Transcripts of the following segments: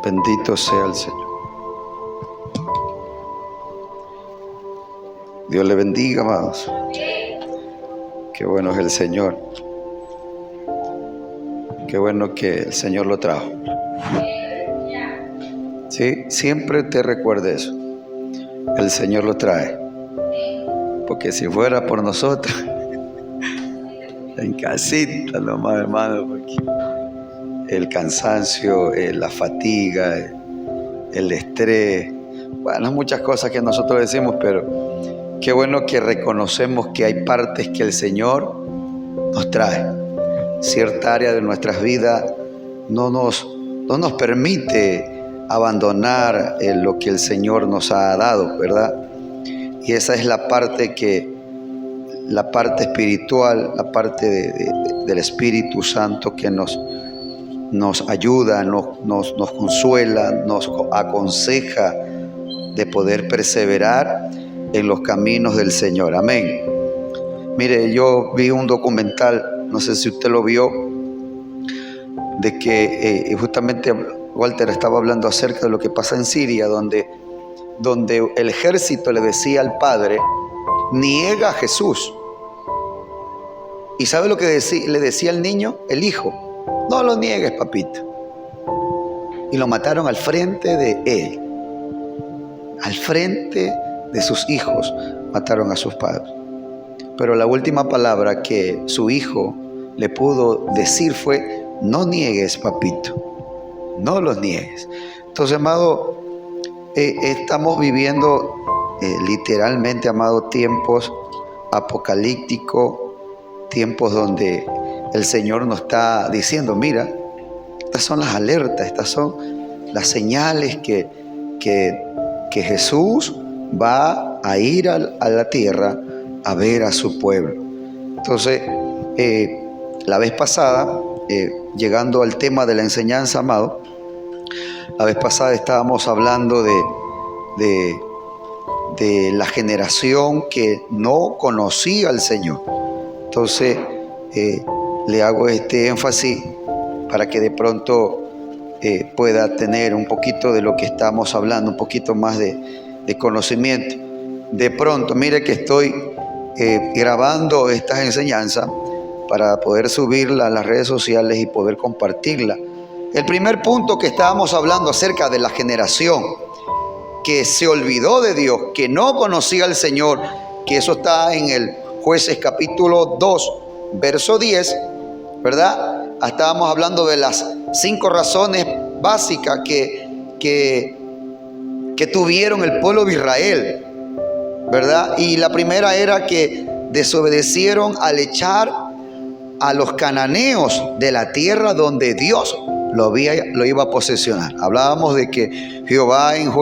Bendito sea el Señor. Dios le bendiga, amados. Qué bueno es el Señor. Qué bueno que el Señor lo trajo. Sí, siempre te recuerde eso. El Señor lo trae. Porque si fuera por nosotros, en casita nomás, hermano, porque el cansancio, la fatiga, el estrés, bueno, muchas cosas que nosotros decimos, pero qué bueno que reconocemos que hay partes que el Señor nos trae. Cierta área de nuestras vidas no nos permite abandonar lo que el Señor nos ha dado, ¿verdad? Y esa es la parte espiritual, la parte del Espíritu Santo que nos ayuda, nos consuela, nos aconseja de poder perseverar en los caminos del Señor. Amén. Mire, yo vi un documental, no sé si usted lo vio, de que justamente Walter estaba hablando acerca de lo que pasa en Siria, donde el ejército le decía al padre: niega a Jesús. ¿Y sabe lo que le decía al niño? El hijo: no lo niegues, papito. Y lo mataron al frente de él. Al frente de sus hijos mataron a sus padres. Pero la última palabra que su hijo le pudo decir fue: no niegues, papito. No los niegues. Entonces, amado, estamos viviendo literalmente, amado, tiempos apocalípticos, tiempos donde el Señor nos está diciendo: mira, estas son las alertas, estas son las señales que Jesús va a ir a la tierra a ver a su pueblo. Entonces, la vez pasada, llegando al tema de la enseñanza, amado, la vez pasada estábamos hablando de la generación que no conocía al Señor. Entonces, le hago este énfasis para que de pronto pueda tener un poquito de lo que estamos hablando, un poquito más de conocimiento. De pronto, mire que estoy grabando estas enseñanzas para poder subirla a las redes sociales y poder compartirla. El primer punto que estábamos hablando acerca de la generación que se olvidó de Dios, que no conocía al Señor, que eso está en el Jueces capítulo 2, verso 10, ¿verdad? Estábamos hablando de las 5 razones básicas que tuvieron el pueblo de Israel, ¿verdad? Y la primera era que desobedecieron al echar a los cananeos de la tierra donde Dios lo iba a posesionar. Hablábamos de que Jehová en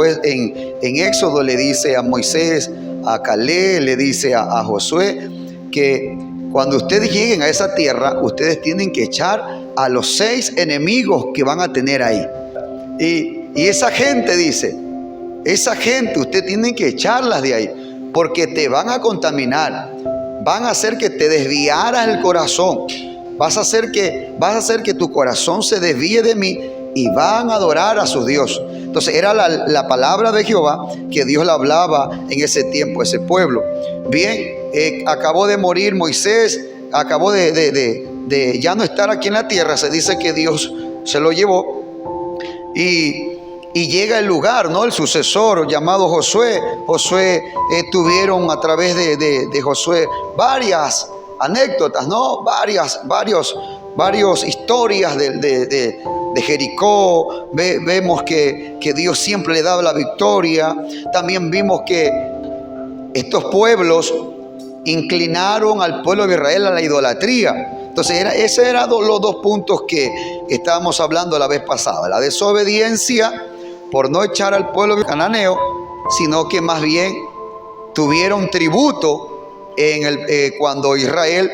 Éxodo le dice a Moisés, a Caleb, le dice a Josué, que cuando ustedes lleguen a esa tierra, ustedes tienen que echar a los 6 enemigos que van a tener ahí. Y esa gente dice, esa gente usted tiene que echarlas de ahí, porque te van a contaminar, van a hacer que te desviaras el corazón. Vas a hacer que tu corazón se desvíe de mí y van a adorar a sus dioses. Entonces era la palabra de Jehová que Dios le hablaba en ese tiempo a ese pueblo. Bien, acabó de morir Moisés, acabó de ya no estar aquí en la tierra. Se dice que Dios se lo llevó y llega el lugar, ¿no? El sucesor llamado Josué. Josué tuvieron a través de Josué varias anécdotas, ¿no? Varias historias de Jericó. Vemos que Dios siempre le daba la victoria. También vimos que estos pueblos inclinaron al pueblo de Israel a la idolatría. Entonces esos eran los 2 puntos que estábamos hablando la vez pasada: la desobediencia por no echar al pueblo cananeo, sino que más bien tuvieron tributo cuando Israel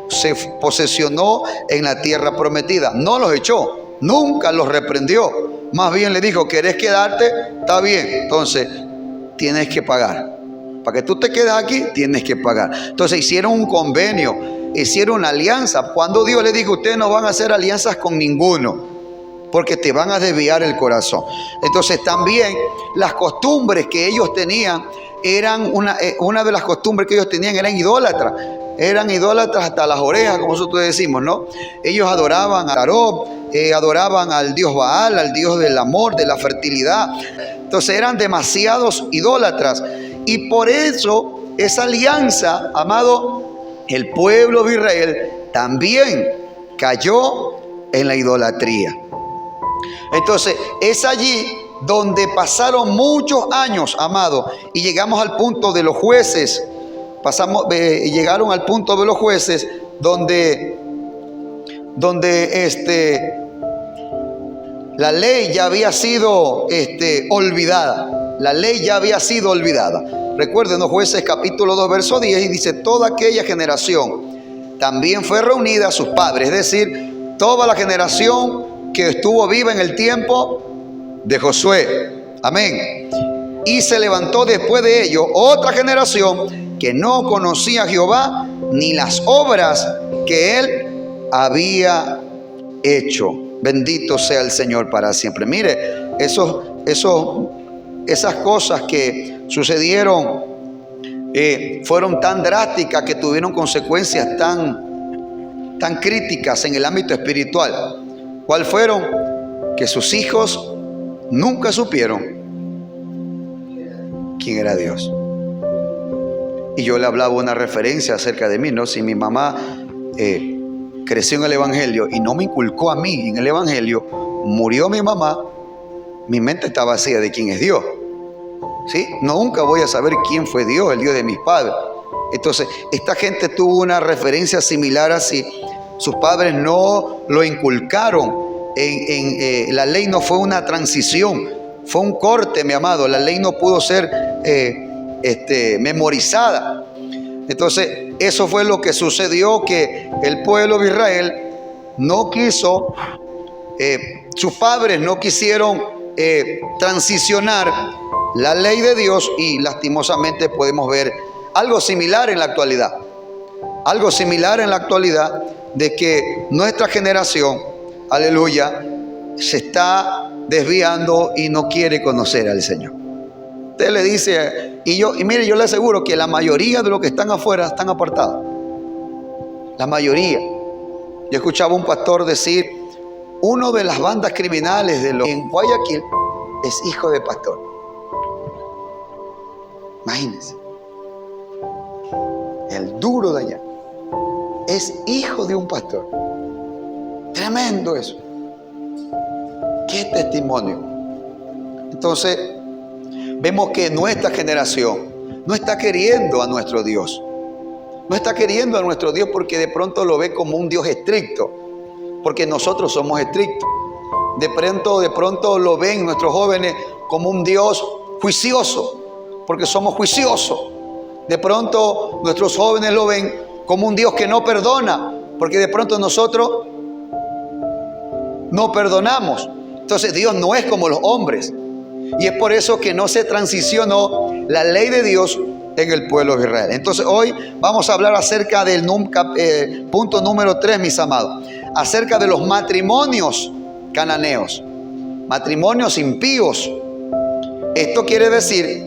se posesionó en la tierra prometida. No los echó, nunca los reprendió, más bien le dijo: ¿querés quedarte? Está bien, entonces tienes que pagar. Para que tú te quedes aquí, tienes que pagar. Entonces hicieron un convenio, hicieron una alianza. Cuando Dios le dijo: ustedes no van a hacer alianzas con ninguno, porque te van a desviar el corazón. Entonces también las costumbres que ellos tenían eran una de las costumbres que ellos tenían eran idólatras. Eran idólatras hasta las orejas, como nosotros decimos, ¿no? Ellos adoraban a Tarot, adoraban al dios Baal, al dios del amor, de la fertilidad. Entonces eran demasiados idólatras. Y por eso esa alianza, amado, el pueblo de Israel también cayó en la idolatría. Entonces es allí donde pasaron muchos años, amado, y llegamos al punto de los jueces. Llegaron al punto de los jueces donde la ley ya había sido olvidada. La ley ya había sido olvidada. Recuerden los Jueces capítulo 2 verso 10 y dice: toda aquella generación también fue reunida a sus padres, es decir, toda la generación que estuvo viva en el tiempo de Josué. Amén. Y se levantó después de ello otra generación que no conocía a Jehová ni las obras que él había hecho. Bendito sea el Señor para siempre. Mire, esas cosas que sucedieron fueron tan drásticas que tuvieron consecuencias tan críticas en el ámbito espiritual. ¿Cuál fueron? Que sus hijos nunca supieron quién era Dios. Y yo le hablaba una referencia acerca de mí, ¿no? Si mi mamá creció en el Evangelio y no me inculcó a mí en el Evangelio, murió mi mamá, mi mente está vacía de quién es Dios. ¿Sí? Nunca voy a saber quién fue Dios, el Dios de mis padres. Entonces, esta gente tuvo una referencia similar así. Sus padres no lo inculcaron. La ley no fue una transición, fue un corte, mi amado. La ley no pudo ser memorizada. Entonces eso fue lo que sucedió, que el pueblo de Israel no quiso, sus padres no quisieron transicionar la ley de Dios, y lastimosamente podemos ver algo similar en la actualidad. Algo similar en la actualidad, de que nuestra generación, aleluya, se está desviando y no quiere conocer al Señor. Usted le dice, y mire, yo le aseguro que la mayoría de los que están afuera están apartados. La mayoría. Yo escuchaba un pastor decir: uno de las bandas criminales en Guayaquil es hijo de pastor. Imagínense. El duro de allá es hijo de un pastor. Tremendo eso. Qué testimonio. Entonces vemos que nuestra generación no está queriendo a nuestro Dios. No está queriendo a nuestro Dios porque de pronto lo ve como un Dios estricto, porque nosotros somos estrictos. De pronto lo ven nuestros jóvenes como un Dios juicioso, porque somos juiciosos. De pronto nuestros jóvenes lo ven como un Dios que no perdona, porque de pronto nosotros no perdonamos. Entonces Dios no es como los hombres. Y es por eso que no se transicionó la ley de Dios en el pueblo de Israel. Entonces hoy vamos a hablar acerca del punto número 3, mis amados. Acerca de los matrimonios cananeos. Matrimonios impíos. Esto quiere decir,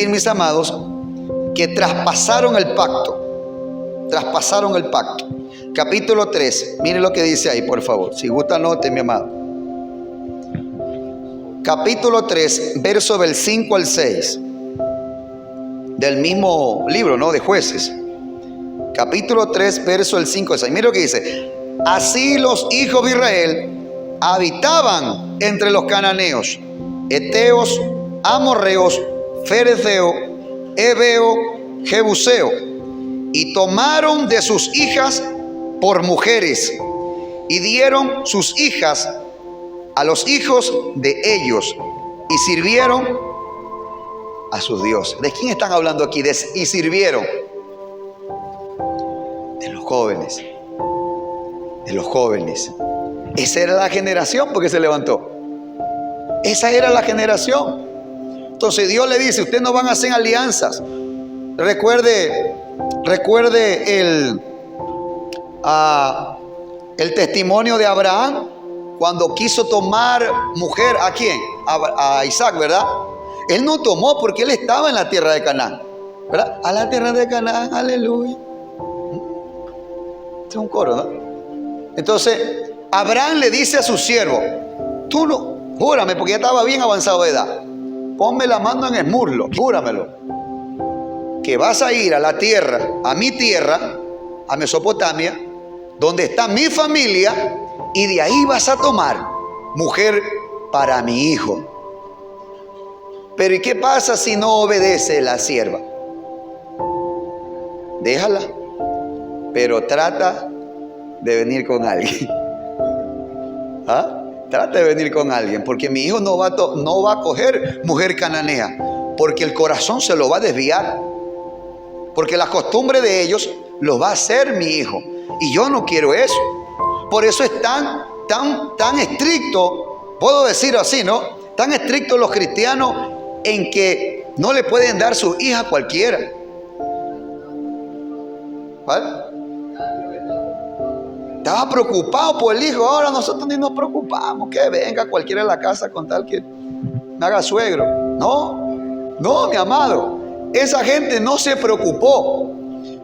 mis amados, que traspasaron el pacto. Traspasaron el pacto. Capítulo 3, miren lo que dice ahí, por favor. Si gusta, anote, mi amado. Capítulo 3, verso del 5 al 6. Del mismo libro, ¿no? De Jueces. Capítulo 3, verso del 5 al 6. Miren lo que dice. Así los hijos de Israel habitaban entre los cananeos, heteos, amorreos, ferezeo, heveo, jebuseo, y tomaron de sus hijas por mujeres, y dieron sus hijas a los hijos de ellos, y sirvieron a sus dioses. ¿De quién están hablando aquí? Y sirvieron. De los jóvenes. De los jóvenes. Esa era la generación porque se levantó. Esa era la generación. Entonces Dios le dice: ustedes no van a hacer alianzas. Recuerde El testimonio de Abraham cuando quiso tomar mujer, ¿a quién? A Isaac, ¿verdad? Él no tomó porque él estaba en la tierra de Canaán, ¿verdad? A la tierra de Canaán, aleluya. Este es un coro, ¿no? Entonces, Abraham le dice a su siervo, tú no, júrame, porque ya estaba bien avanzado de edad, ponme la mano en el muslo, júramelo, que vas a ir a la tierra, a mi tierra, a Mesopotamia, donde está mi familia, y de ahí vas a tomar mujer para mi hijo. Pero ¿y qué pasa si no obedece la sierva? Déjala, pero trata de venir con alguien. ¿Ah? Trata de venir con alguien, porque mi hijo no va a coger mujer cananea, porque el corazón se lo va a desviar, porque la costumbre de ellos lo va a hacer mi hijo, y yo no quiero eso. Por eso es tan estricto, puedo decir así, ¿no? Tan estrictos los cristianos en que no le pueden dar su hija a cualquiera. ¿Vale? Estaba preocupado por el hijo, ahora nosotros ni nos preocupamos, que venga cualquiera a la casa con tal que me haga suegro. No, mi amado, esa gente no se preocupó.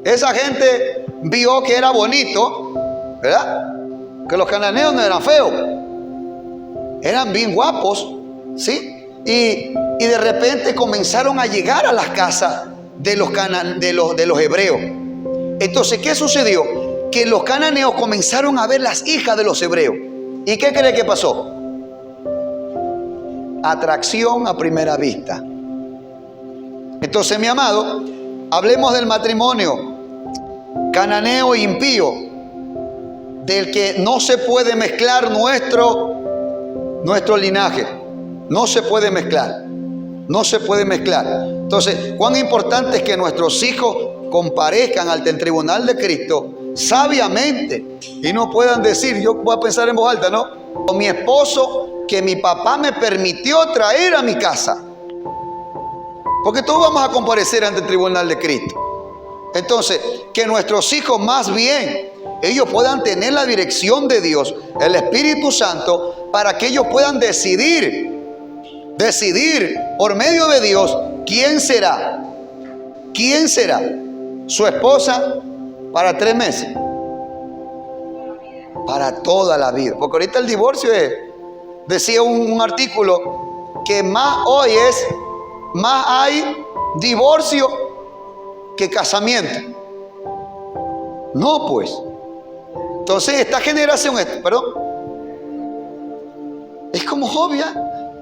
Esa gente vio que era bonito, ¿verdad? Que los cananeos no eran feos, eran bien guapos, ¿sí? Y de repente comenzaron a llegar a las casas de los hebreos. Entonces, ¿qué sucedió? Que los cananeos comenzaron a ver las hijas de los hebreos. ¿Y qué cree que pasó? Atracción a primera vista. Entonces, mi amado, hablemos del matrimonio cananeo e impío, del que no se puede mezclar nuestro linaje. No se puede mezclar. No se puede mezclar. Entonces, cuán importante es que nuestros hijos comparezcan ante el tribunal de Cristo sabiamente y no puedan decir, yo voy a pensar en voz alta, ¿no? O mi esposo que mi papá me permitió traer a mi casa. Porque todos vamos a comparecer ante el tribunal de Cristo. Entonces, que nuestros hijos más bien, ellos puedan tener la dirección de Dios, el Espíritu Santo, para que ellos puedan decidir por medio de Dios quién será su esposa para 3 meses, para toda la vida. Porque ahorita el divorcio es, decía un artículo, que más hay divorcio que casamiento. No, pues. Entonces esta generación, es como obvia.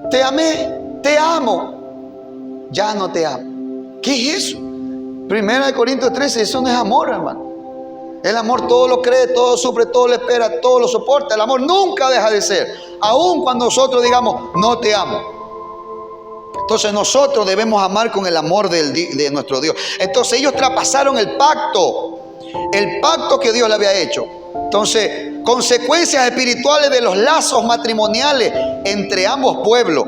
Te amé, te amo, ya no te amo. ¿Qué es eso? 1 Corintios 13, eso no es amor, hermano. El amor todo lo cree, todo sufre, todo lo espera, todo lo soporta. El amor nunca deja de ser, aun cuando nosotros digamos no te amo. Entonces nosotros debemos amar con el amor de nuestro Dios. Entonces ellos traspasaron el pacto que Dios le había hecho. Entonces, consecuencias espirituales de los lazos matrimoniales entre ambos pueblos.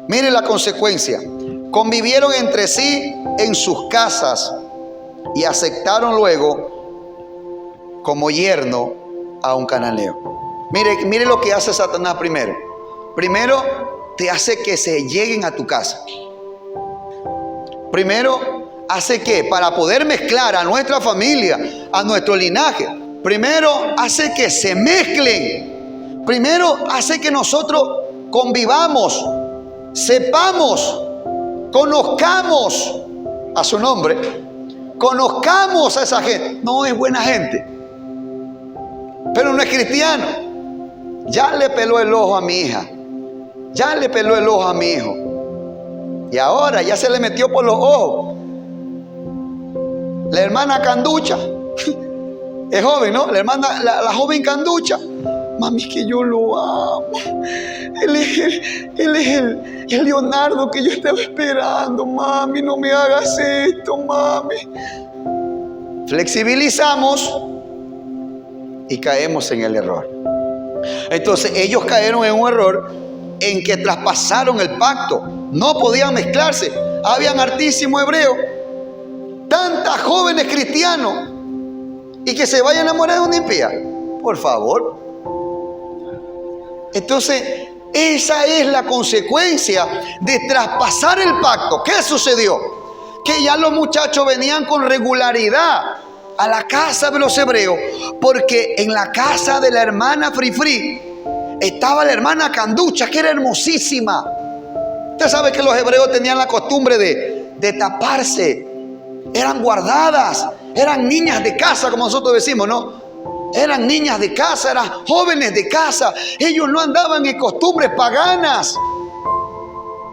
Miren la consecuencia. Convivieron entre sí en sus casas y aceptaron luego como yerno a un cananeo. Mire lo que hace Satanás primero. Primero te hace que se lleguen a tu casa. Primero hace que, para poder mezclar a nuestra familia, a nuestro linaje, primero hace que se mezclen. Primero hace que nosotros convivamos, sepamos, conozcamos a su nombre, conozcamos a esa gente. No es buena gente, pero no es cristiano. Ya le peló el ojo a mi hija, ya le peló el ojo a mi hijo, y ahora ya se le metió por los ojos. La hermana Canducha es joven, ¿no? La joven Canducha. Mami, es que yo lo amo. Él es el Leonardo que yo estaba esperando. Mami, no me hagas esto, mami. Flexibilizamos y caemos en el error. Entonces ellos cayeron en un error en que traspasaron el pacto. No podían mezclarse. Habían hartísimos hebreos, tantas jóvenes cristianos, y que se vayan a enamorar de una impía. Por favor. Entonces, esa es la consecuencia de traspasar el pacto. ¿Qué sucedió? Que ya los muchachos venían con regularidad a la casa de los hebreos, porque en la casa de la hermana Frifri estaba la hermana Canducha, que era hermosísima. Usted sabe que los hebreos tenían la costumbre de taparse. Eran guardadas, eran niñas de casa, como nosotros decimos, ¿no? Eran niñas de casa, eran jóvenes de casa. Ellos no andaban en costumbres paganas.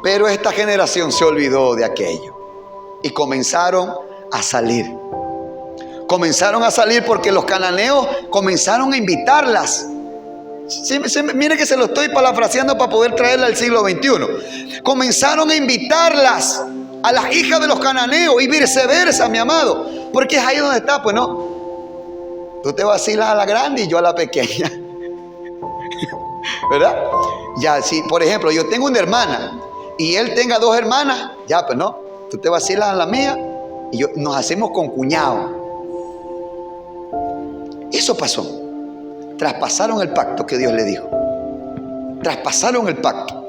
Pero esta generación se olvidó de aquello y comenzaron a salir. Comenzaron a salir porque los cananeos comenzaron a invitarlas. Mire que se lo estoy parafraseando para poder traerla al siglo XXI. Comenzaron a invitarlas a las hijas de los cananeos y viceversa, mi amado. Porque es ahí donde está, pues no. Tú te vacilas a la grande y yo a la pequeña. ¿Verdad? Ya, si por ejemplo yo tengo una hermana y él tenga dos hermanas, ya, pues no. Tú te vacilas a la mía y nos hacemos con cuñado. Eso pasó. Traspasaron el pacto que Dios le dijo. Traspasaron el pacto.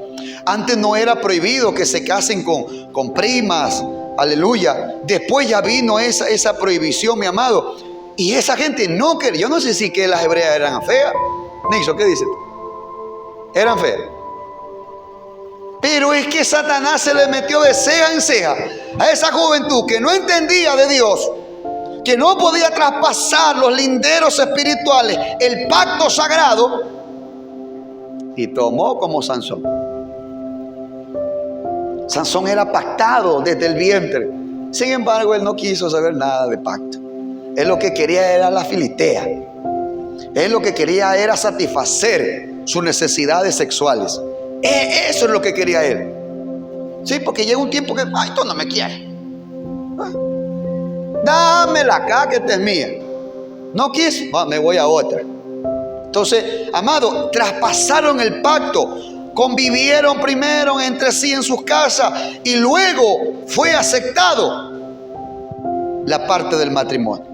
Antes no era prohibido que se casen con primas. Aleluya. Después ya vino esa prohibición, mi amado. Y esa gente no quería. Yo no sé si que las hebreas eran feas. Nixon, ¿qué dices? Eran feas. Pero es que Satanás se le metió de ceja en ceja a esa juventud que no entendía de Dios, que no podía traspasar los linderos espirituales, el pacto sagrado, y tomó como Sansón. Sansón era pactado desde el vientre. Sin embargo, él no quiso saber nada de pacto. Él lo que quería era la filistea. Él lo que quería era satisfacer sus necesidades sexuales. Eso es lo que quería él. Sí, porque llega un tiempo que, ay, tú no me quieres. Dámela acá que esta es mía. No quiso, me voy a otra. Entonces, amado, traspasaron el pacto. Convivieron primero entre sí en sus casas y luego fue aceptado la parte del matrimonio.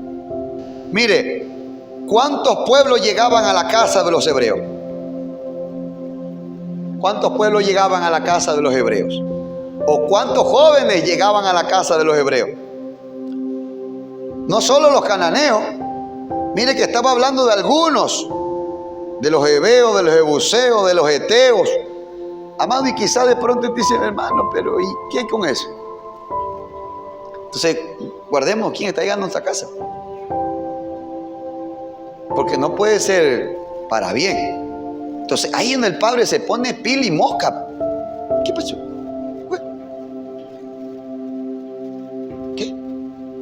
Mire, ¿cuántos pueblos llegaban a la casa de los hebreos? ¿Cuántos pueblos llegaban a la casa de los hebreos? ¿O cuántos jóvenes llegaban a la casa de los hebreos? No solo los cananeos. Mire que estaba hablando de algunos, de los heveos, de los jebuseos, de los heteos. Amado, y quizás de pronto te dicen, hermano, pero ¿y qué con eso? Entonces, guardemos quién está llegando a nuestra casa. Porque no puede ser para bien. Entonces, ahí en el padre se pone pila y mosca. ¿Qué pasó? ¿Qué?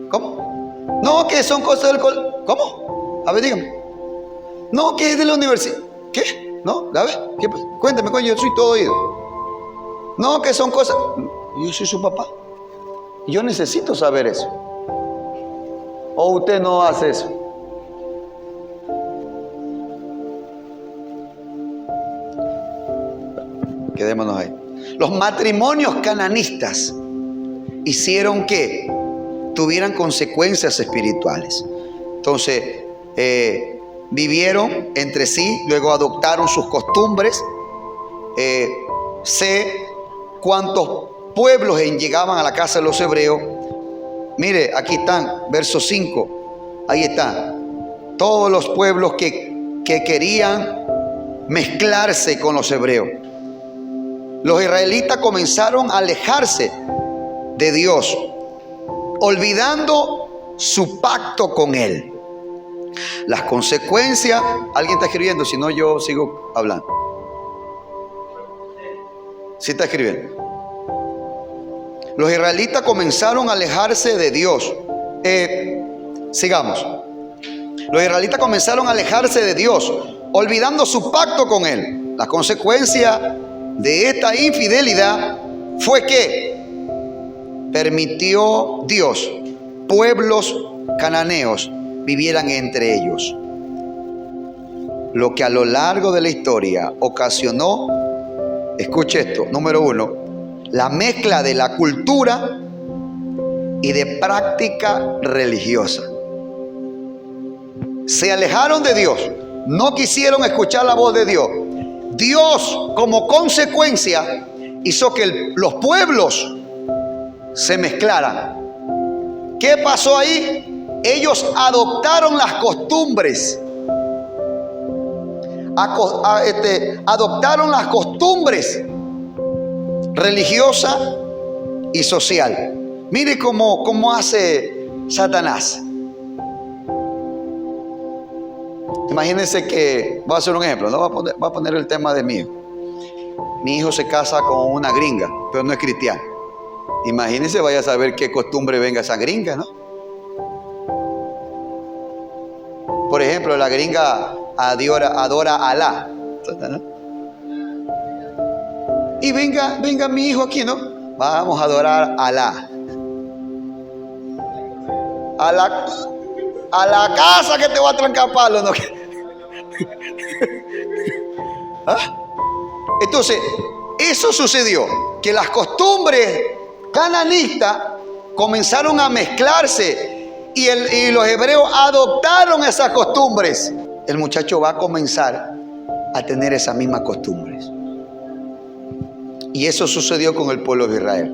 ¿Cómo? No, que son cosas del colegio. ¿Cómo? A ver, dígame. No, que es de la universidad. ¿Qué? ¿No? A ver, ¿qué pasa? Cuéntame, coño, yo soy todo oído. No, que son cosas. Yo soy su papá. Yo necesito saber eso. ¿O usted no hace eso? Quedémonos ahí. Los matrimonios cananistas hicieron que tuvieran consecuencias espirituales. Entonces, vivieron entre sí, luego adoptaron sus costumbres. Sé cuántos pueblos llegaban a la casa de los hebreos. Mire, aquí están, verso 5. Ahí están. Todos los pueblos que querían mezclarse con los hebreos. Los israelitas comenzaron a alejarse de Dios, olvidando su pacto con Él. Las consecuencias, alguien está escribiendo, si no yo sigo hablando. Sí está escribiendo. Los israelitas comenzaron a alejarse de Dios. Sigamos. Los israelitas comenzaron a alejarse de Dios, olvidando su pacto con Él. La consecuencia de esta infidelidad fue que permitió Dios pueblos cananeos vivieran entre ellos, lo que a lo largo de la historia ocasionó, escuche esto, número 1, la mezcla de la cultura y de práctica religiosa. Se alejaron de Dios, no quisieron escuchar la voz de Dios. Dios, como consecuencia, hizo que los pueblos se mezclaran. ¿Qué pasó ahí? Ellos adoptaron las costumbres. Adoptaron las costumbres religiosas y social. Mire cómo hace Satanás. Imagínense que, voy a hacer un ejemplo, ¿no? Voy a poner el tema de mi hijo. Mi hijo se casa con una gringa, pero no es cristiano. Imagínense, vaya a saber qué costumbre venga esa gringa, ¿no? Por ejemplo, la gringa adora a Alá, ¿no? Y venga mi hijo aquí, ¿no? Vamos a adorar a Alá. A la casa que te va a trancar palo, ¿no? ¿Ah? Entonces, eso sucedió, que las costumbres cananistas comenzaron a mezclarse y los hebreos adoptaron esas costumbres. El muchacho va a comenzar a tener esas mismas costumbres. Y eso sucedió con el pueblo de Israel.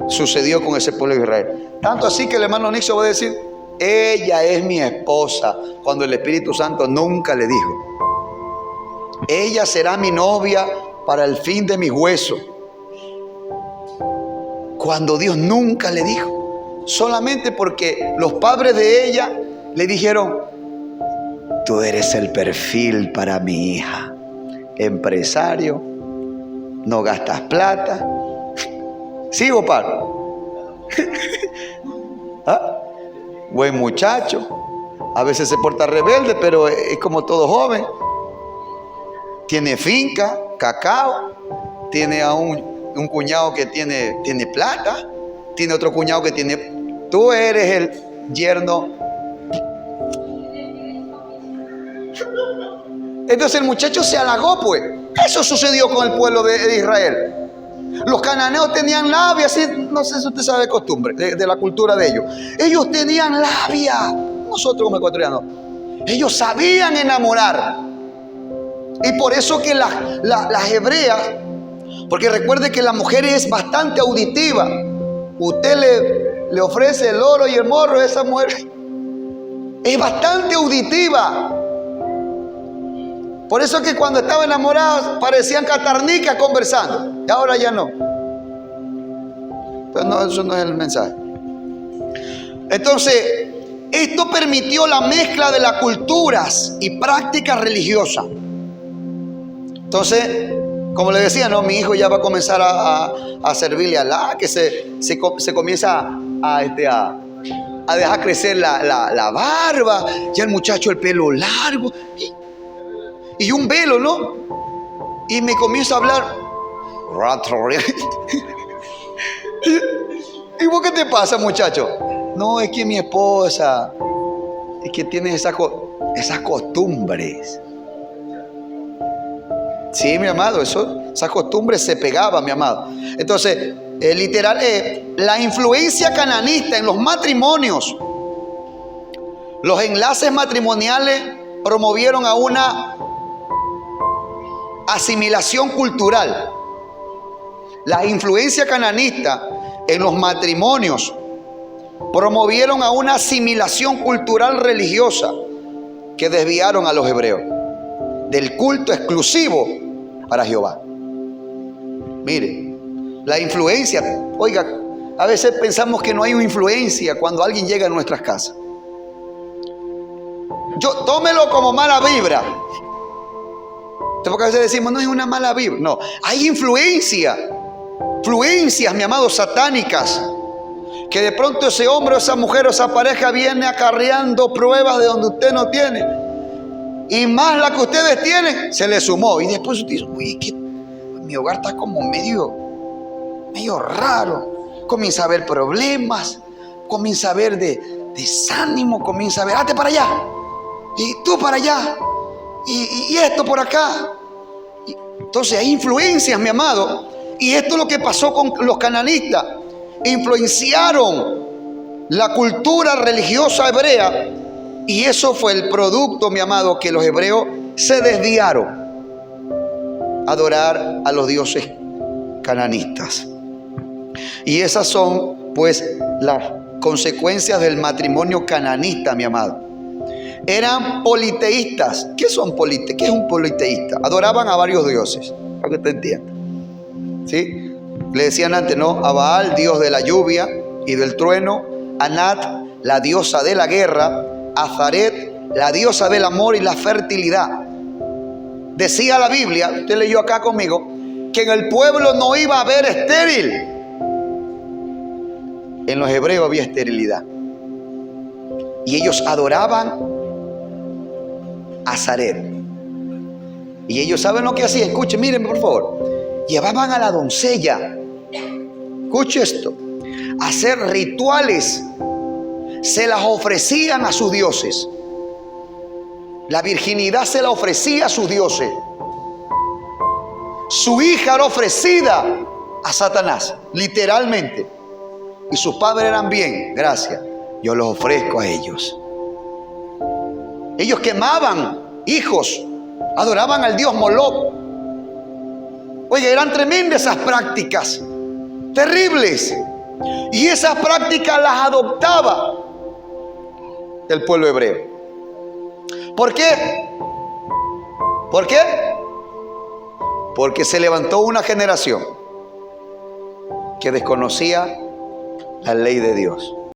Sucedió con ese pueblo de Israel. Tanto así que el hermano Nixon va a decir: ella es mi esposa, cuando el Espíritu Santo nunca le dijo: ella será mi novia para el fin de mis huesos. Cuando Dios nunca le dijo, solamente porque los padres de ella le dijeron: tú eres el perfil para mi hija, empresario, no gastas plata. ¿Sigo, Pablo? ¿Ah? Buen muchacho, a veces se porta rebelde, pero es como todo joven. Tiene finca, cacao, tiene a un cuñado que tiene plata, tiene otro cuñado que tiene... Tú eres el yerno. Entonces el muchacho se halagó, pues. Eso sucedió con el pueblo de Israel. Los cananeos tenían labia, así, no sé si usted sabe de costumbre, de la cultura de ellos. Ellos tenían labia. Nosotros como ecuatorianos, ellos sabían enamorar. Y por eso que las hebreas, porque recuerde que la mujer es bastante auditiva. Usted le ofrece el oro y el morro a esa mujer, es bastante auditiva. Por eso que cuando estaban enamorados parecían catarnicas conversando. Y ahora ya no. Pero no, eso no es el mensaje. Entonces, esto permitió la mezcla de las culturas y prácticas religiosas. Entonces, como le decía, ¿no? Mi hijo ya va a comenzar a servirle a Alá, que se comienza a dejar crecer la barba. Ya el muchacho el pelo largo. Y un velo, ¿no? Y me comienza a hablar. ¿Y vos qué te pasa, muchacho? No, es que mi esposa, es que tiene esas costumbres. Sí, mi amado, esas costumbres se pegaban, mi amado. Entonces, literal, la influencia cananista en los matrimonios, los enlaces matrimoniales promovieron a una asimilación cultural. La influencia cananista en los matrimonios promovieron a una asimilación cultural religiosa que desviaron a los hebreos del culto exclusivo para Jehová. Mire, la influencia, oiga, a veces pensamos que no hay una influencia cuando alguien llega a nuestras casas. Tómelo como mala vibra. Porque a veces decimos, no es una mala vibra. No, hay influencias, mi amado, satánicas. Que de pronto ese hombre o esa mujer o esa pareja viene acarreando pruebas de donde usted no tiene. Y más la que ustedes tienen, se le sumó. Y después usted dice, uy, que mi hogar está como medio raro. Comienza a haber problemas, comienza a haber desánimo, comienza a ver, hazte para allá, y tú para allá, y esto por acá. Entonces hay influencias, mi amado. Y esto es lo que pasó con los cananistas. Influenciaron la cultura religiosa hebrea Y eso fue el producto, mi amado, que los hebreos se desviaron a adorar a los dioses cananistas. Y esas son pues las consecuencias del matrimonio cananista, mi amado. Eran politeístas. ¿Qué son politeístas? ¿Qué es un politeísta? Adoraban a varios dioses, para que usted entienda. ¿Sí? Le decían antes, ¿no? A Baal, dios de la lluvia y del trueno; a Nat, la diosa de la guerra; a Zaret, la diosa del amor y la fertilidad. Decía la Biblia, usted leyó acá conmigo, que en el pueblo no iba a haber estéril. En los hebreos había esterilidad. Y ellos adoraban a Zaret. Y ellos, ¿saben lo que hacían? Escuchen, miren por favor. Llevaban a la doncella, escuche esto, a hacer rituales. Se las ofrecían a sus dioses. La virginidad se la ofrecía a sus dioses. Su hija era ofrecida a Satanás, literalmente. Y sus padres eran bien, gracias, yo los ofrezco a ellos. Ellos quemaban hijos, adoraban al dios Moloch. Oye, eran tremendas esas prácticas, terribles. Y esas prácticas las adoptaba el pueblo hebreo. ¿Por qué? ¿Por qué? Porque se levantó una generación que desconocía la ley de Dios.